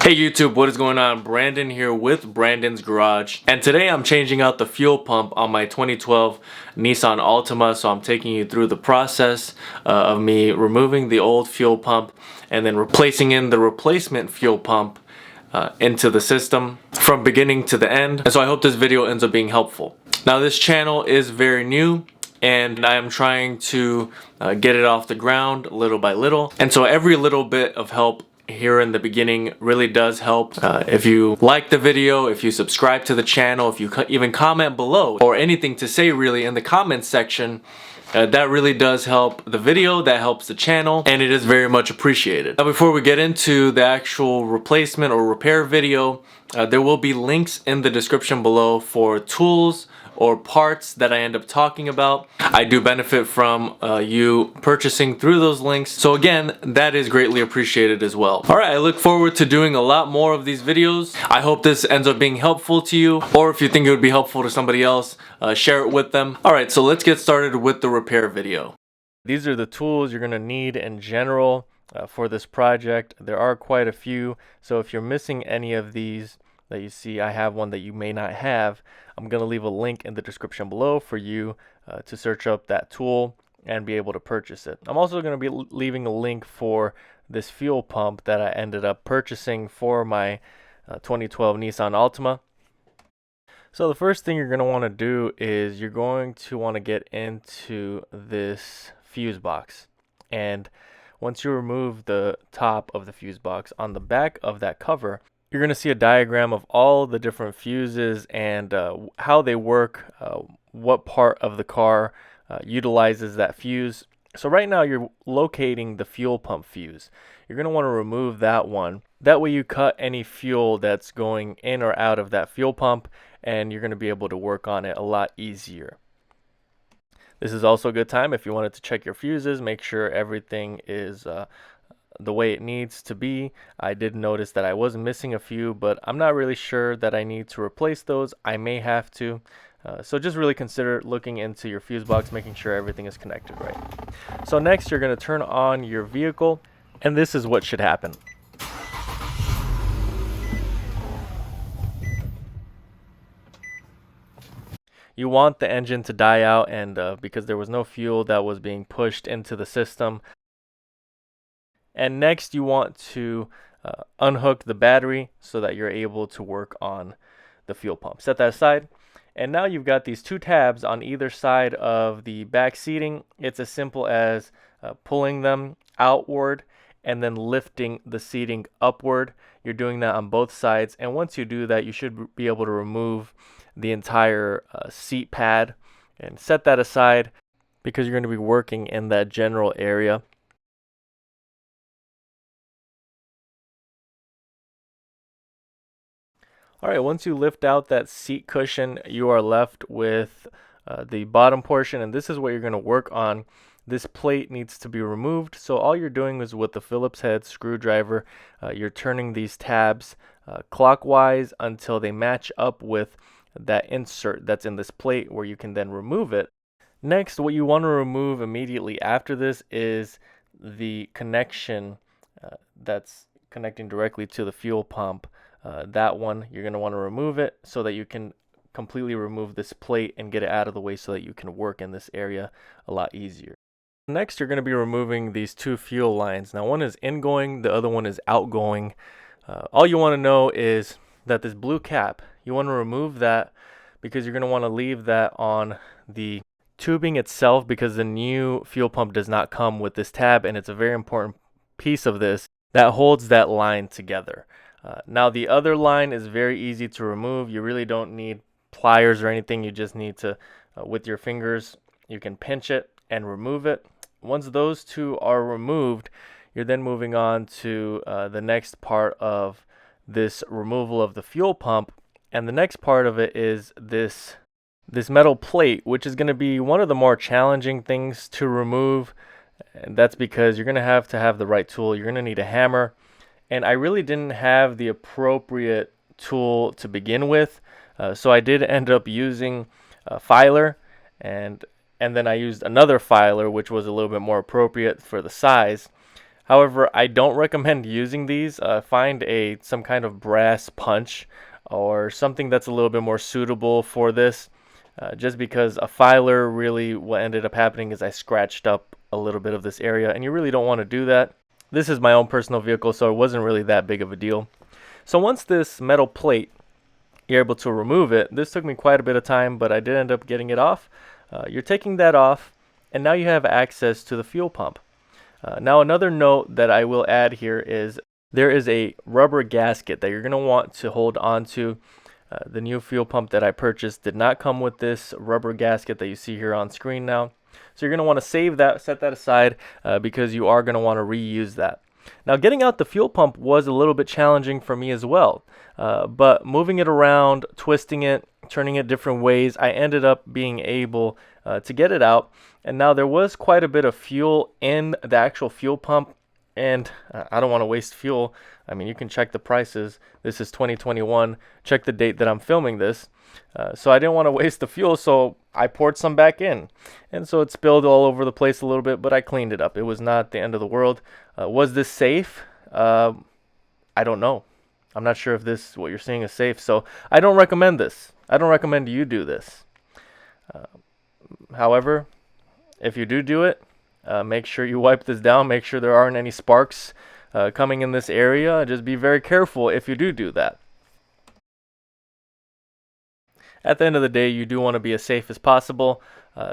Hey YouTube, what is going on? Brandon here with Brandon's Garage, and today I'm changing out the fuel pump on my 2012 Nissan Altima. So I'm taking you through the process of me removing the old fuel pump and then replacing in the replacement fuel pump into the system from beginning to the end. And so I hope this video ends up being helpful. Now this channel is very new and I am trying to get it off the ground little by little, and so every little bit of help here in the beginning really does help. If you like the video, if you subscribe to the channel, if you even comment below or anything to say really in the comments section, that really does help the video, that helps the channel, and it is very much appreciated. Now before we get into the actual replacement or repair video, there will be links in the description below for tools or parts that I end up talking about. I do benefit from you purchasing through those links, so again, that is greatly appreciated as well. Alright, I look forward to doing a lot more of these videos. I hope this ends up being helpful to you, or if you think it would be helpful to somebody else, share it with them. Alright, so let's get started with the repair video. These are the tools you're going to need in general for this project. There are quite a few, so if you're missing any of these that you see, I have one that you may not have, I'm going to leave a link in the description below for you to search up that tool and be able to purchase it. I'm also going to be leaving a link for this fuel pump that I ended up purchasing for my 2012 Nissan Altima. So the first thing you're going to want to do is you're going to want to get into this fuse box, and once you remove the top of the fuse box, on the back of that cover you're going to see a diagram of all the different fuses and how they work, what part of the car utilizes that fuse. So right now you're locating the fuel pump fuse. You're going to want to remove that one. That way you cut any fuel that's going in or out of that fuel pump, and you're going to be able to work on it a lot easier. This is also a good time if you wanted to check your fuses, make sure everything is the way it needs to be. I did notice that I was missing a few, but I'm not really sure that I need to replace those. I may have to. So just really consider looking into your fuse box, making sure everything is connected right. So next you're going to turn on your vehicle, and this is what should happen. You want the engine to die out, and because there was no fuel that was being pushed into the system. And next you want to unhook the battery so that you're able to work on the fuel pump. Set that aside. And now you've got these two tabs on either side of the back seating. It's as simple as pulling them outward and then lifting the seating upward. You're doing that on both sides. And once you do that, you should be able to remove the entire seat pad and set that aside, because you're going to be working in that general area. Alright, once you lift out that seat cushion, you are left with the bottom portion, and this is what you're going to work on. This plate needs to be removed, so all you're doing is with the Phillips head screwdriver, you're turning these tabs clockwise until they match up with that insert that's in this plate, where you can then remove it. Next, what you want to remove immediately after this is the connection that's connecting directly to the fuel pump. That one, you're going to want to remove it so that you can completely remove this plate and get it out of the way so that you can work in this area a lot easier. Next, you're going to be removing these two fuel lines. Now, one is ingoing, the other one is outgoing. All you want to know is that this blue cap, you want to remove that because you're going to want to leave that on the tubing itself, because the new fuel pump does not come with this tab, and it's a very important piece of this that holds that line together. Now the other line is very easy to remove. You really don't need pliers or anything. You just need to, with your fingers, you can pinch it and remove it. Once those two are removed, you're then moving on to the next part of this removal of the fuel pump. And the next part of it is this metal plate, which is going to be one of the more challenging things to remove. And that's because you're going to have the right tool. You're going to need a hammer. And I really didn't have the appropriate tool to begin with, so I did end up using a filer, and then I used another filer which was a little bit more appropriate for the size. However, I don't recommend using these. Find some kind of brass punch or something that's a little bit more suitable for this. Just because a filer, really what ended up happening is I scratched up a little bit of this area, and you really don't want to do that. This is my own personal vehicle, so it wasn't really that big of a deal. So once this metal plate, you're able to remove it. This took me quite a bit of time, but I did end up getting it off. You're taking that off, and now you have access to the fuel pump. Now another note that I will add here is there is a rubber gasket that you're going to want to hold on to. The new fuel pump that I purchased did not come with this rubber gasket that you see here on screen now. So you're going to want to save that, set that aside, because you are going to want to reuse that. Now getting out the fuel pump was a little bit challenging for me as well, but moving it around, twisting it, turning it different ways, I ended up being able to get it out. And now there was quite a bit of fuel in the actual fuel pump, and I don't want to waste fuel. I mean, you can check the prices. This is 2021. Check the date that I'm filming this. So I didn't want to waste the fuel, so I poured some back in. And so it spilled all over the place a little bit, but I cleaned it up. It was not the end of the world. Was this safe? I don't know. I'm not sure if what you're seeing is safe, so I don't recommend this. I don't recommend you do this. However, if you do it, make sure you wipe this down. Make sure there aren't any sparks coming in this area. Just be very careful if you do that. At the end of the day, you do want to be as safe as possible.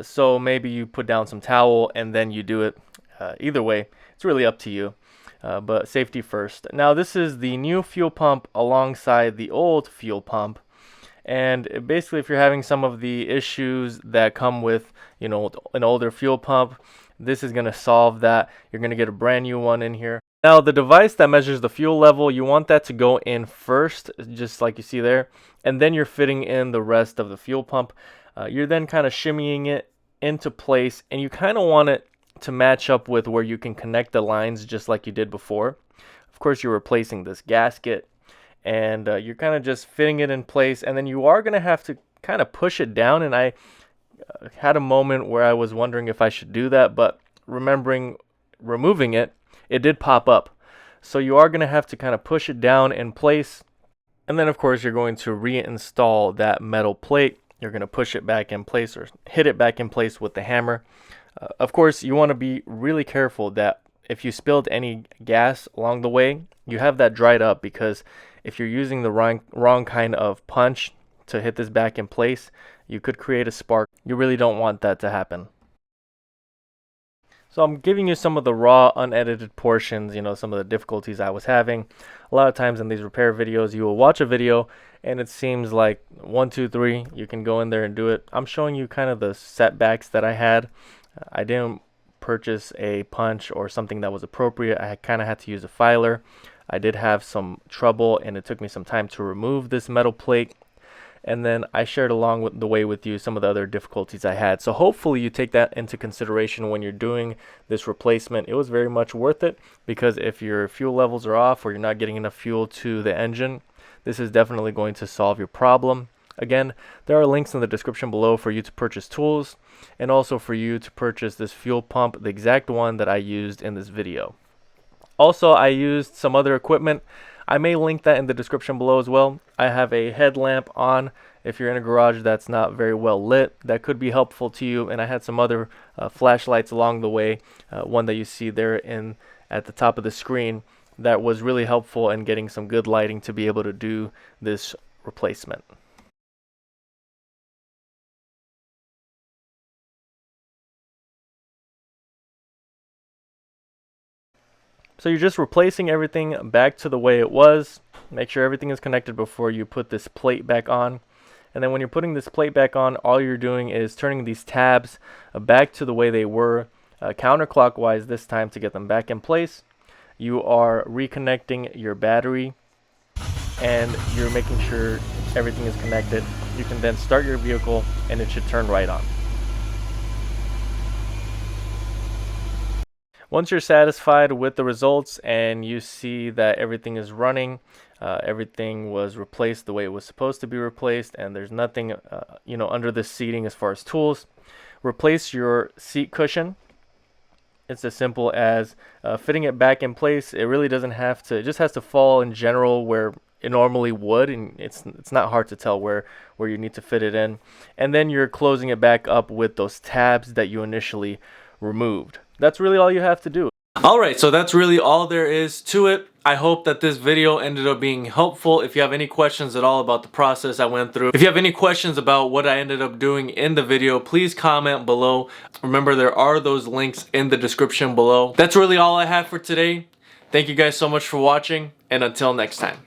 So maybe you put down some towel and then you do it. Either way, it's really up to you. But safety first. Now this is the new fuel pump alongside the old fuel pump. And basically, if you're having some of the issues that come with, an older fuel pump, this is going to solve that. You're going to get a brand new one in here. Now, the device that measures the fuel level, you want that to go in first, just like you see there, and then you're fitting in the rest of the fuel pump. You're then kind of shimmying it into place, and you kind of want it to match up with where you can connect the lines just like you did before. Of course, you're replacing this gasket, and you're kind of just fitting it in place, and then you are going to have to kind of push it down. And I had a moment where I was wondering if I should do that, but remembering removing it, it did pop up. So you are going to have to kind of push it down in place, and then of course you're going to reinstall that metal plate. You're going to push it back in place or hit it back in place with the hammer. Of course, you want to be really careful that if you spilled any gas along the way, you have that dried up, because if you're using the wrong kind of punch to hit this back in place, you could create a spark. You really don't want that to happen. So I'm giving you some of the raw, unedited portions, some of the difficulties I was having. A lot of times in these repair videos, you will watch a video and it seems like 1, 2, 3, you can go in there and do it. I'm showing you kind of the setbacks that I had. I didn't purchase a punch or something that was appropriate. I kind of had to use a filer. I did have some trouble, and it took me some time to remove this metal plate. And then I shared along the way with you some of the other difficulties I had. So hopefully you take that into consideration when you're doing this replacement. It was very much worth it, because if your fuel levels are off or you're not getting enough fuel to the engine, this is definitely going to solve your problem. Again, there are links in the description below for you to purchase tools, and also for you to purchase this fuel pump, the exact one that I used in this video. Also, I used some other equipment. I may link that in the description below as well. I have a headlamp on. If you're in a garage that's not very well lit, that could be helpful to you. And I had some other flashlights along the way. One that you see there at the top of the screen, that was really helpful in getting some good lighting to be able to do this replacement. So you're just replacing everything back to the way it was. Make sure everything is connected before you put this plate back on. And then when you're putting this plate back on, all you're doing is turning these tabs back to the way they were, counterclockwise this time, to get them back in place. You are reconnecting your battery, and you're making sure everything is connected. You can then start your vehicle and it should turn right on. Once you're satisfied with the results and you see that everything is running, everything was replaced the way it was supposed to be replaced, and there's nothing under the seating as far as tools, replace your seat cushion. It's as simple as fitting it back in place. It really doesn't have to, it just has to fall in general where it normally would, and it's not hard to tell where you need to fit it in. And then you're closing it back up with those tabs that you initially removed. That's really all you have to do. Alright, so that's really all there is to it. I hope that this video ended up being helpful. If you have any questions at all about the process I went through, if you have any questions about what I ended up doing in the video, please comment below. Remember, there are those links in the description below. That's really all I have for today. Thank you guys so much for watching, and until next time.